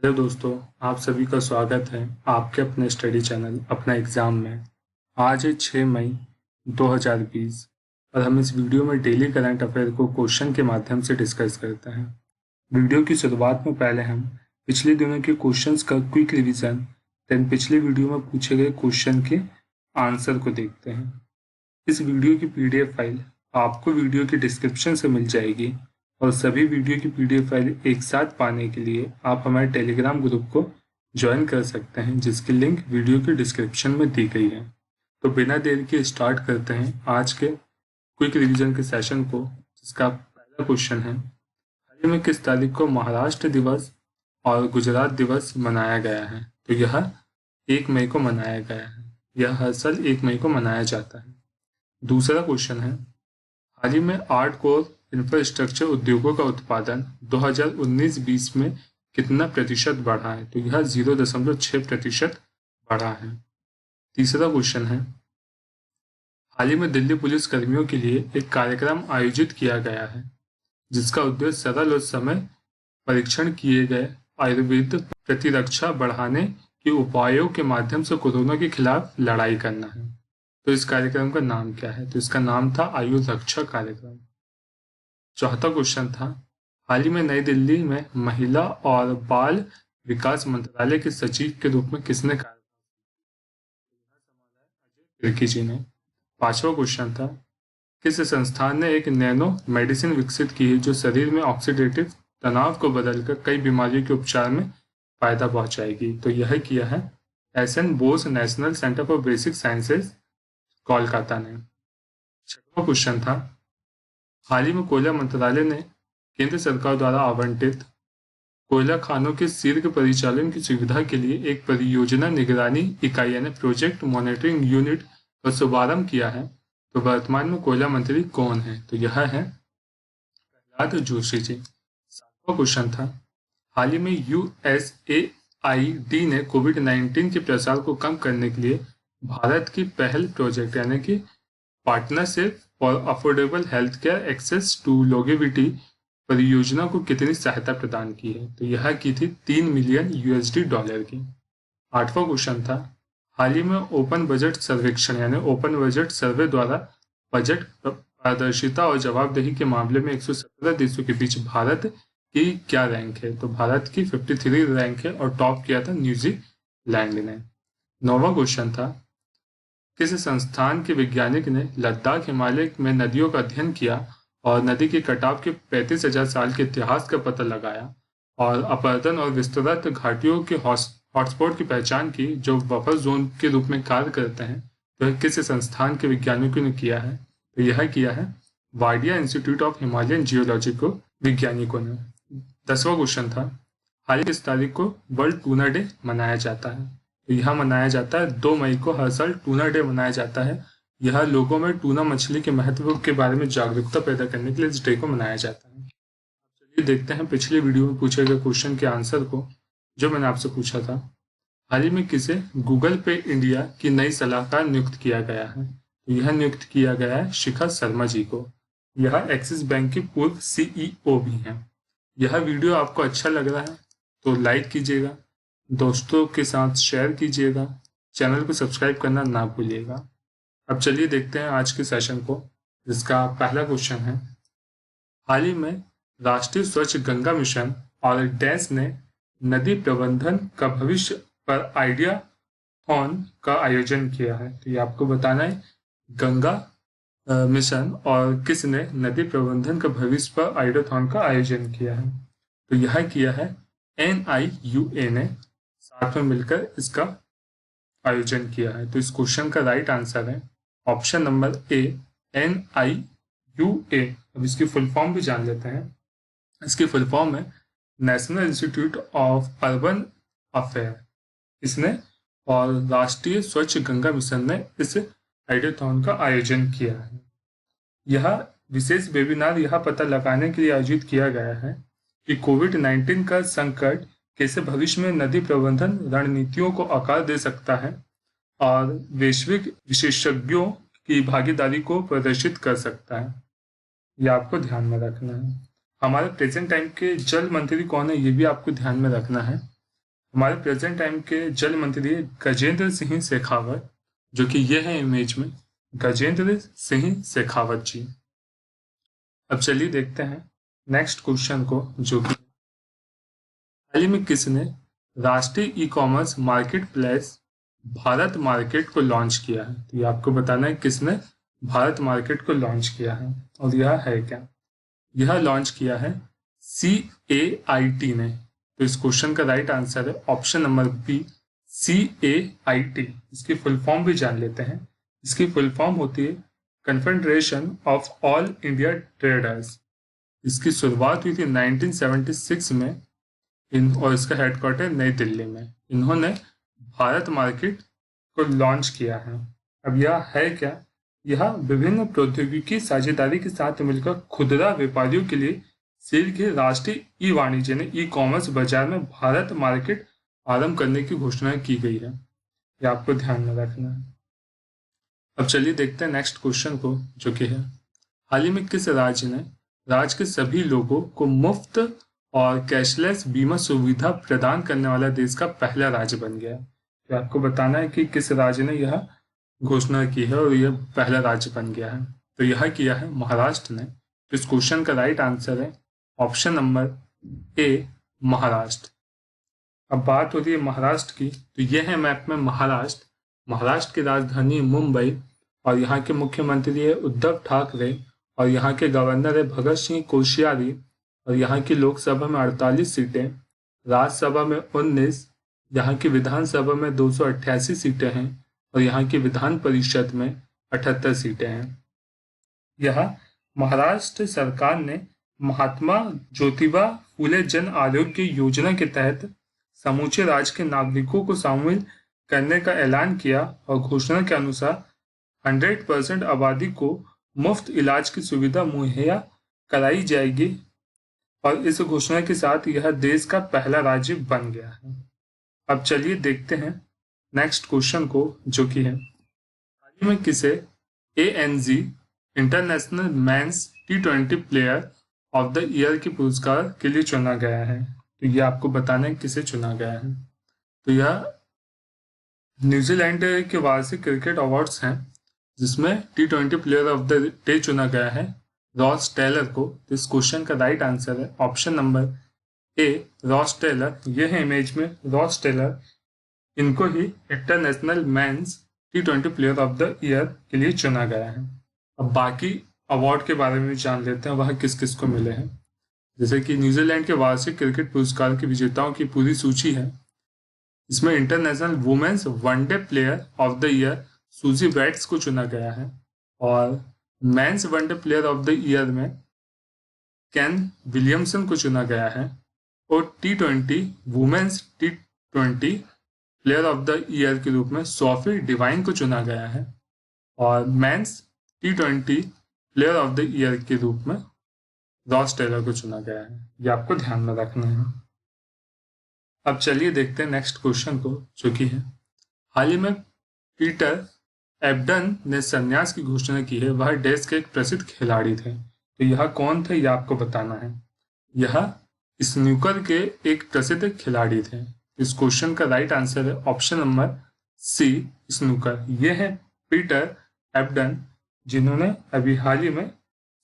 Hello दोस्तों, आप सभी का स्वागत है आपके अपने स्टडी चैनल अपना एग्ज़ाम में। आज है 6 मई 2020 और हम इस वीडियो में डेली करंट अफेयर को क्वेश्चन के माध्यम से डिस्कस करते हैं। वीडियो की शुरुआत में पहले हम पिछले दिनों के क्वेश्चंस का क्विक रिवीजन, देन पिछले वीडियो में पूछे गए क्वेश्चन के आंसर को देखते हैं। इस वीडियो की पीडीएफ फाइल आपको वीडियो के डिस्क्रिप्शन से मिल जाएगी और सभी वीडियो की पीडीएफ फाइल एक साथ पाने के लिए आप हमारे टेलीग्राम ग्रुप को ज्वाइन कर सकते हैं, जिसकी लिंक वीडियो के डिस्क्रिप्शन में दी गई है। तो बिना देर के स्टार्ट करते हैं आज के क्विक रिवीजन के सेशन को, जिसका पहला क्वेश्चन है, हाल ही में किस तारीख को महाराष्ट्र दिवस और गुजरात दिवस मनाया गया है? तो यह 1 मई को मनाया गया है। यह हर साल 1 मई को मनाया जाता है। दूसरा क्वेश्चन है, हाल ही में 8 कोर इंफ्रास्ट्रक्चर उद्योगों का उत्पादन 2019-20 में कितना प्रतिशत बढ़ा है? तो यह 0.6% बढ़ा है। तीसरा क्वेश्चन है, हाल ही में दिल्ली पुलिस कर्मियों के लिए एक कार्यक्रम आयोजित किया गया है जिसका उद्देश्य सरल और समय परीक्षण किए गए आयुर्वेद प्रतिरक्षा बढ़ाने के उपायों के माध्यम से कोरोना के खिलाफ लड़ाई करना है। तो इस कार्यक्रम का नाम क्या है? तो इसका नाम था आयु रक्षा कार्यक्रम। चौथा क्वेश्चन था, हाल ही में नई दिल्ली में महिला और बाल विकास मंत्रालय के सचिव के रूप में किसने कार्य किया? जी ने। पांचवा क्वेश्चन था, किस संस्थान ने एक नैनो मेडिसिन विकसित की है जो शरीर में ऑक्सीडेटिव तनाव को बदलकर कई बीमारियों के उपचार में फायदा पहुंचाएगी? तो यह किया है SN. Bose national centre for basic sciences, Kolkata ने। छठवां क्वेश्चन था, हाल ही में कोयला मंत्रालय ने केंद्र सरकार द्वारा आवंटित कोयला खानों के शीघ्र परिचालन की सुविधा के लिए एक परियोजना निगरानी इकाई यानी प्रोजेक्ट मॉनिटरिंग यूनिट का शुभारंभ किया है। तो वर्तमान में कोयला मंत्री कौन है? तो यह है प्रहलाद जोशी जी। सातवां क्वेश्चन था, हाल ही में USAID ने कोविड-19 के प्रसार को कम करने के लिए भारत की पहल प्रोजेक्ट यानी कि partnership for affordable health care access to longevity परियोजना को कितनी सहायता प्रदान की है? तो यह की थी $3 मिलियन की। आठवां क्वेश्चन था, हाल ही में ओपन बजट सर्वेक्षण यानी ओपन बजट सर्वे द्वारा बजट पारदर्शिता और जवाबदेही के मामले में 117 देशों के बीच भारत की क्या रैंक है? तो भारत की 53 रैंक है और टॉप किया था न्यूजीलैंड ने। नौवां क्वेश्चन था, किस संस्थान के वैज्ञानिक ने लद्दाख हिमालय में नदियों का अध्ययन किया और नदी के कटाव के 35,000 साल के इतिहास का पता लगाया और अपरदन और विस्तृत घाटियों के हॉटस्पॉट की पहचान की जो बफर जोन के रूप में कार्य करते हैं? तो यह किस संस्थान के वैज्ञानिकों ने किया है? तो यह किया है Wadia institute of Himalayan geology को वैज्ञानिकों ने। 10वां क्वेश्चन था, हाल ही किस तारीख को वर्ल्ड टूना डे मनाया जाता है? तो यह मनाया जाता है 2 मई को। हर साल टूना डे मनाया जाता है। यह लोगों में टूना मछली के महत्व के बारे में जागरूकता पैदा करने के लिए इस डे को मनाया जाता है। चलिए देखते हैं पिछले वीडियो में पूछे गए क्वेश्चन के आंसर को, जो मैंने आपसे पूछा था। हाल ही में किसे गूगल पे इंडिया की नई सलाहकार नियुक्त किया गया है? तो यह नियुक्त किया गया है शिखा शर्मा जी को। यह एक्सिस बैंक की पूर्व CEO भी हैं। यह वीडियो आपको अच्छा लग रहा है तो लाइक कीजिएगा, दोस्तों के साथ शेयर कीजिएगा, चैनल को सब्सक्राइब करना ना भूलिएगा। अब चलिए देखते हैं आज के सेशन को, जिसका पहला क्वेश्चन है, हाल ही में राष्ट्रीय स्वच्छ गंगा मिशन और डैश ने नदी प्रबंधन का भविष्य पर आइडिया थॉन का आयोजन किया है। तो ये आपको बताना है गंगा मिशन और किसने नदी प्रबंधन का भविष्य पर आइडियाथॉन का आयोजन किया है? तो यह किया है NIUA ने साथ में मिलकर इसका आयोजन किया है। तो इस क्वेश्चन का राइट आंसर है ऑप्शन नंबर A, NIUA। अब इसकी फुल फॉर्म भी जान लेते हैं। इसकी फुल फॉर्म है national institute of urban affair इसने, और राष्ट्रीय स्वच्छ गंगा मिशन ने इस आइडियाथॉन का आयोजन किया है। यह विशेष वेबिनार यह पता लगाने के लिए आयोजित किया गया है कि कोविड-19 का संकट कैसे भविष्य में नदी प्रबंधन रणनीतियों को आकार दे सकता है और वैश्विक विशेषज्ञों की भागीदारी को प्रदर्शित कर सकता है। यह आपको ध्यान में रखना है। हमारे प्रेजेंट टाइम के जल मंत्री कौन है, ये भी आपको ध्यान में रखना है। हमारे प्रेजेंट टाइम के जल मंत्री गजेंद्र सिंह शेखावत, जो कि ये है इमेज में गजेंद्र सिंह शेखावत जी। अब चलिए देखते हैं नेक्स्ट क्वेश्चन को, जो कि हाल ही में किसने राष्ट्रीय e commerce market place Bharat market को लॉन्च किया है। तो ये आपको बताना है किसने भारत मार्केट को लॉन्च किया है, और यह है क्या। यह लॉन्च किया है CAIT ने। तो इस क्वेश्चन का राइट आंसर है ऑप्शन नंबर बी, CAIT। इसकी फुल फॉर्म भी जान लेते हैं। इसकी फुल फॉर्म होती है confederation of all India traders. इसकी शुरुआत हुई थी 1976 में और इसका हेडक्वार्टर नई दिल्ली में। इन्होंने भारत मार्केट को लॉन्च किया है। अब यह है क्या, यह विभिन्न प्रौद्योगिकी साझेदारी के साथ मिलकर खुदरा व्यापारियों के लिए शीघ्र के राष्ट्रीय ई वाणिज्य ने ई कॉमर्स बाजार में भारत मार्केट आरंभ करने की घोषणा की गई है। यह आपको ध्यान में रखना है। अब चलिए देखते हैं नेक्स्ट क्वेश्चन को, जो कि है हाल ही में किस राज्य ने राज्य के सभी लोगों को मुफ्त और कैशलेस बीमा सुविधा प्रदान करने वाला देश का पहला राज्य बन गया। तो आपको बताना है कि किस राज्य ने यह घोषणा की है और यह पहला राज्य बन गया है। तो यह किया है महाराष्ट्र ने। तो इस क्वेश्चन का राइट आंसर है ऑप्शन नंबर ए, महाराष्ट्र। अब बात होती है महाराष्ट्र की, तो यह है मैप में महाराष्ट्र। महाराष्ट्र की राजधानी मुंबई और यहाँ के मुख्यमंत्री है उद्धव ठाकरे और यहाँ के गवर्नर है भगत सिंह कोश्यारी और यहाँ की लोकसभा में 48 सीटें, राज्यसभा में 19, यहाँ की विधानसभा में 288 सीटें हैं और यहाँ की विधान परिषद में 78 सीटें हैं। यह महाराष्ट्र सरकार ने महात्मा ज्योतिबा फूले जन आरोग्य योजना के तहत समूचे राज्य के नागरिकों को शामिल करने का ऐलान किया और घोषणा के अनुसार 100% आबादी को मुफ्त इलाज की सुविधा मुहैया कराई जाएगी और इस घोषणा के साथ यह देश का पहला राज्य बन गया है। अब चलिए देखते हैं नेक्स्ट क्वेश्चन को, जो कि है हाल ही में किसे ANZ international men's T20 player of the year के पुरस्कार के लिए चुना गया है। तो यह आपको बताना है किसे चुना गया है। तो यह न्यूजीलैंड के वार्षिक क्रिकेट अवार्ड्स हैं, जिसमें T20 player of the day चुना गया है रॉस टेलर को। इस क्वेश्चन का राइट आंसर है option number A, Ross Taylor. यह है इमेज में रॉस टेलर। इनको ही international men's T20 player of the year के लिए चुना गया है। अब बाकी अवार्ड के बारे में जान लेते हैं, वह किस किस को मिले हैं। जैसे कि न्यूजीलैंड के वार्षिक क्रिकेट पुरस्कार के विजेताओं की पूरी सूची है। इसमें international women's one day player of the year Suzie Bates को चुना गया है और men's one day player of the year में केन विलियमसन को चुना गया है और T20 women's T20 player of the year के रूप में सोफी डिवाइन को चुना गया है और men's T20 player of the year के रूप में रॉस टेलर को चुना गया है। ये आपको ध्यान में रखना है। अब चलिए देखते हैं नेक्स्ट क्वेश्चन को, जो कि है हाल ही में पीटर एब्डन ने संन्यास की घोषणा की है। वह देश के एक प्रसिद्ध खिलाड़ी थे। तो यह कौन थे, यह आपको बताना है। यह स्नूकर के एक प्रसिद्ध खिलाड़ी थे। इस क्वेश्चन का राइट आंसर है ऑप्शन नंबर सी, स्नूकर। यह है पीटर एब्डन, जिन्होंने अभी हाल ही में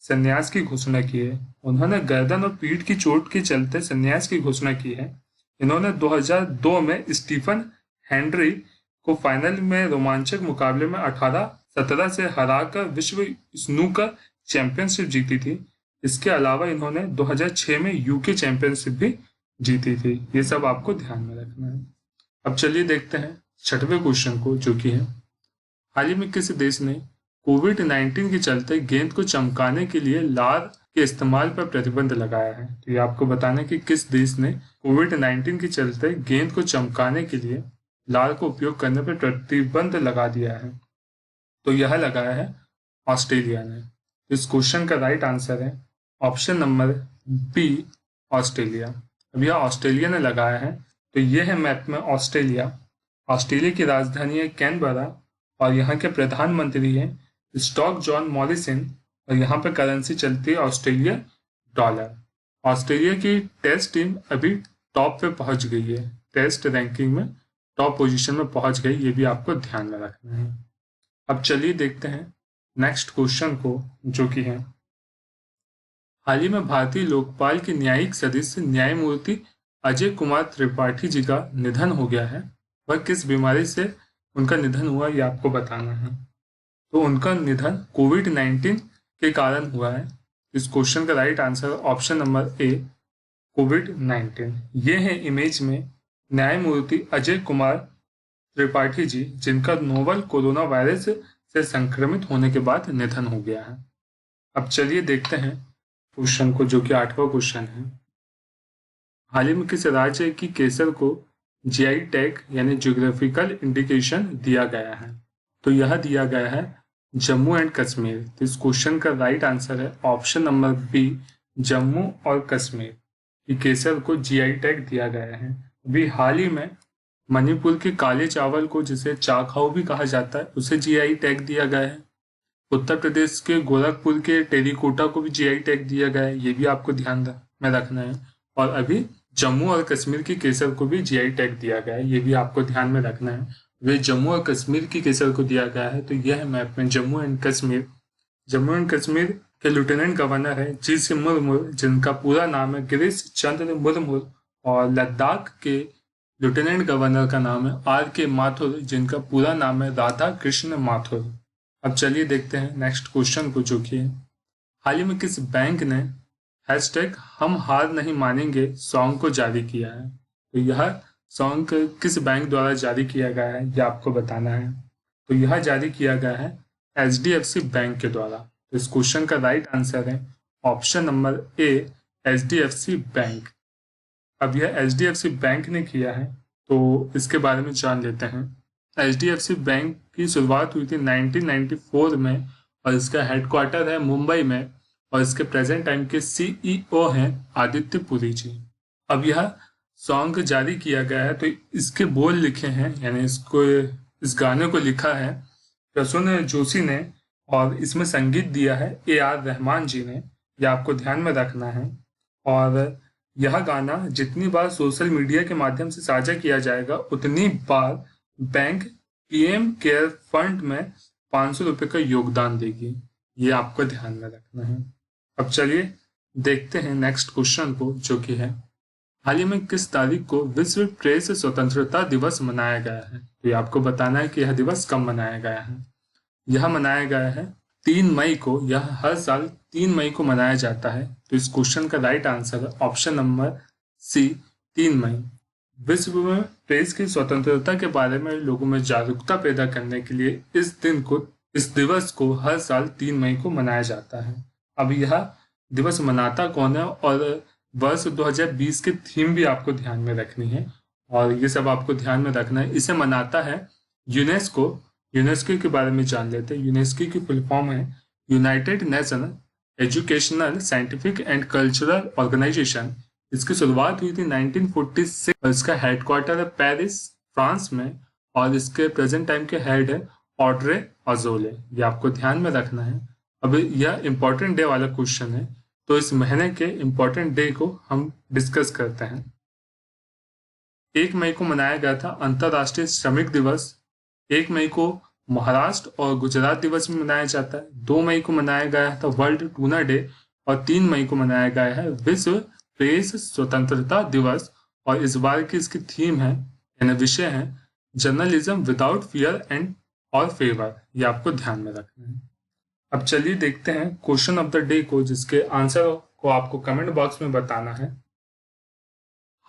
संन्यास की घोषणा की है। उन्होंने गर्दन और पीठ की चोट के चलते संन्यास की घोषणा की है। इन्होंने 2002 में स्टीफन हेनरी को फाइनल में रोमांचक मुकाबले में 18-17 से हराकर विश्व स्नूकर चैंपियनशिप जीती थी। इसके अलावा इन्होंने 2006 में यूके चैंपियनशिप भी जीती थी। ये सब आपको ध्यान में रखना है। अब चलिए देखते हैं छठवें क्वेश्चन को, जो कि है हाल ही में किस देश ने कोविड-19 के चलते गेंद को चमकाने के लिए लार के इस्तेमाल पर प्रतिबंध लगाया है। तो ये आपको बताना है कि किस देश ने कोविड-19 के चलते गेंद को चमकाने के लिए लार का उपयोग करने पर प्रतिबंध लगा दिया है। तो यह लगाया है ऑस्ट्रेलिया ने। इस क्वेश्चन का राइट आंसर है ऑप्शन नंबर बी, ऑस्ट्रेलिया। अब यह ऑस्ट्रेलिया ने लगाया है। तो यह है मैप में ऑस्ट्रेलिया। ऑस्ट्रेलिया की राजधानी है कैनबरा और यहाँ के प्रधानमंत्री हैं स्टॉक जॉन मॉरिसन और यहाँ पे करेंसी चलती है ऑस्ट्रेलिया डॉलर। ऑस्ट्रेलिया की टेस्ट टीम अभी टॉप पे पहुंच गई है। टेस्ट रैंकिंग में टॉप पोजीशन में पहुंच गई, ये भी आपको ध्यान में रखना है। अब चलिए देखते हैं नेक्स्ट क्वेश्चन को, जो कि है हाल ही में भारतीय लोकपाल के न्यायिक सदस्य न्यायमूर्ति अजय कुमार त्रिपाठी जी का निधन हो गया है। वह किस बीमारी से उनका निधन हुआ, ये आपको बताना है। तो उनका निधन कोविड-19 के कारण हुआ है। इस क्वेश्चन का right answer option number A, कोविड-19। ये है इमेज में न्यायमूर्ति अजय कुमार त्रिपाठी जी, जिनका नोवल कोरोना वायरस से संक्रमित होने के बाद निधन हो गया है। अब चलिए देखते हैं क्वेश्चन को, जो कि 8वां क्वेश्चन है। हाल ही में किस राज्य की केसर को जीआई टैग यानी ज्योग्राफिकल इंडिकेशन दिया गया है? तो यह दिया गया है जम्मू एंड कश्मीर। तो इस क्वेश्चन का राइट आंसर है ऑप्शन नंबर बी, जम्मू और कश्मीर की केसर को जीआई टैग दिया गया है। अभी हाल ही में मणिपुर के काले चावल को, जिसे चाखाओ भी कहा जाता है, उसे जीआई टैग दिया गया है। उत्तर प्रदेश के गोरखपुर के टेरिकोटा को भी जीआई टैग दिया गया है, ये भी आपको ध्यान में रखना है। और अभी जम्मू और कश्मीर की केसर को भी जीआई टैग दिया गया है, ये भी आपको ध्यान में रखना है। वे जम्मू और कश्मीर की केसर को दिया गया है, तो यह है मैप में जम्मू एंड कश्मीर। जम्मू एंड कश्मीर के लेफ्टिनेंट गवर्नर है जी सी मुर्मू, जिनका पूरा नाम है गिरीश चंद्र मुर्मू। और लद्दाख के लेफ्टिनेंट गवर्नर का नाम है आर के माथुर, जिनका पूरा नाम है राधा कृष्ण माथुर। अब चलिए देखते हैं नेक्स्ट क्वेश्चन को, जो कि हाल ही में किस बैंक ने हैशटैग हम हार नहीं मानेंगे सॉन्ग को जारी किया है? तो यह सॉन्ग किस बैंक द्वारा जारी किया गया है, यह आपको बताना है। तो यह जारी किया गया है एचडीएफसी बैंक के द्वारा। तो इस क्वेश्चन का राइट आंसर है ऑप्शन नंबर ए, एचडीएफसी बैंक। अब यह एचडीएफसी बैंक ने किया है, तो इसके बारे में जान लेते हैं। एचडीएफसी बैंक की शुरुआत हुई थी 1994 में और इसका हेडक्वार्टर है मुंबई में और इसके प्रेजेंट टाइम के सीईओ हैं आदित्य पुरी जी। अब यह सॉन्ग जारी किया गया है, तो इसके बोल लिखे हैं, यानी इस गाने को लिखा है प्रसून जोशी ने और इसमें संगीत दिया है AR रहमान जी ने, यह आपको ध्यान में रखना है। और यह गाना जितनी बार सोशल मीडिया के माध्यम से साझा किया जाएगा, उतनी बार बैंक पीएम केयर फंड में 500 रुपये का योगदान देगी, ये आपको ध्यान में रखना है। अब चलिए देखते हैं नेक्स्ट क्वेश्चन को, जो कि है हाल ही में किस तारीख को विश्व प्रेस स्वतंत्रता दिवस मनाया गया है? तो ये आपको बताना है कि यह दिवस कब मनाया गया है। यह मनाया गया है 3 मई को। यह हर साल 3 मई को मनाया जाता है। तो इस क्वेश्चन का राइट आंसर है ऑप्शन नंबर सी, 3 मई। विश्व में प्रेस की स्वतंत्रता के बारे में लोगों में जागरूकता पैदा करने के लिए इस दिवस को हर साल 3 मई को मनाया जाता है। अब यह दिवस मनाता कौन है और वर्ष 2020 की थीम भी आपको ध्यान में रखनी है और ये सब आपको ध्यान में रखना है। इसे मनाता है यूनेस्को। यूनेस्को के बारे में जान लेते हैं। यूनेस्को की फुल फॉर्म है united nation educational scientific and cultural organisation. इसकी शुरुआत हुई थी 1946 और इसका हेडक्वार्टर है पेरिस, फ्रांस में और इसके प्रेजेंट टाइम के हेड है ऑड्रे अजोले। ये आपको ध्यान में रखना है। अब यह इंपॉर्टेंट डे वाला क्वेश्चन है, तो इस महीने के इंपॉर्टेंट डे को हम डिस्कस करते हैं। 1 मई को मनाया गया था अंतर्राष्ट्रीय श्रमिक दिवस। 1 मई को महाराष्ट्र और गुजरात दिवस में मनाया जाता है। 2 मई को मनाया गया था वर्ल्ड टूना डे और 3 मई को मनाया गया है विश्व प्रेस स्वतंत्रता दिवस। और इस बार की इसकी थीम है यानी विषय है जर्नलिज्म विदाउट फियर एंड और फेवर। ये आपको ध्यान में रखना है। अब चलिए देखते हैं क्वेश्चन ऑफ द डे को, जिसके आंसर को आपको कमेंट बॉक्स में बताना है।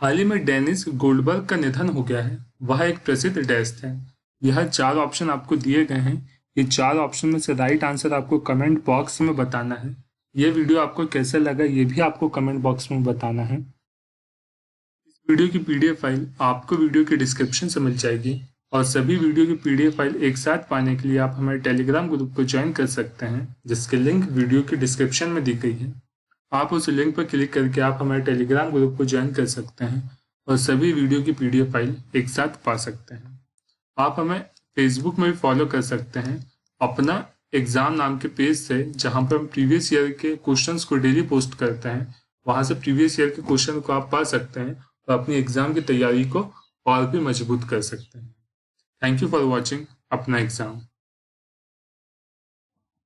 हाल ही में डेनिस गोल्डबर्ग का निधन हो गया है। वह एक प्रसिद्ध डैश थे। यह 4 ऑप्शन आपको दिए गए हैं। ये 4 ऑप्शन में से राइट आंसर आपको कमेंट बॉक्स में बताना है। ये वीडियो आपको कैसे लगा ये भी आपको कमेंट बॉक्स में बताना है। इस वीडियो की PDF फाइल आपको वीडियो के डिस्क्रिप्शन से मिल जाएगी और सभी वीडियो की PDF फाइल एक साथ पाने के लिए आप हमारे टेलीग्राम ग्रुप को ज्वाइन कर सकते हैं, जिसके लिंक वीडियो के डिस्क्रिप्शन में दी गई है। आप उस लिंक पर क्लिक करके आप हमारे टेलीग्राम ग्रुप को ज्वाइन कर सकते हैं और सभी वीडियो की PDF फाइल एक साथ पा सकते हैं। आप हमें फेसबुक में भी फॉलो कर सकते हैं अपना एग्जाम नाम के पेज से, जहां पर हम प्रीवियस ईयर के क्वेश्चंस को डेली पोस्ट करते हैं। वहां से प्रीवियस ईयर के क्वेश्चन को आप पा सकते हैं और अपनी एग्जाम की तैयारी को और भी मजबूत कर सकते हैं। थैंक यू फॉर वॉचिंग अपना एग्जाम।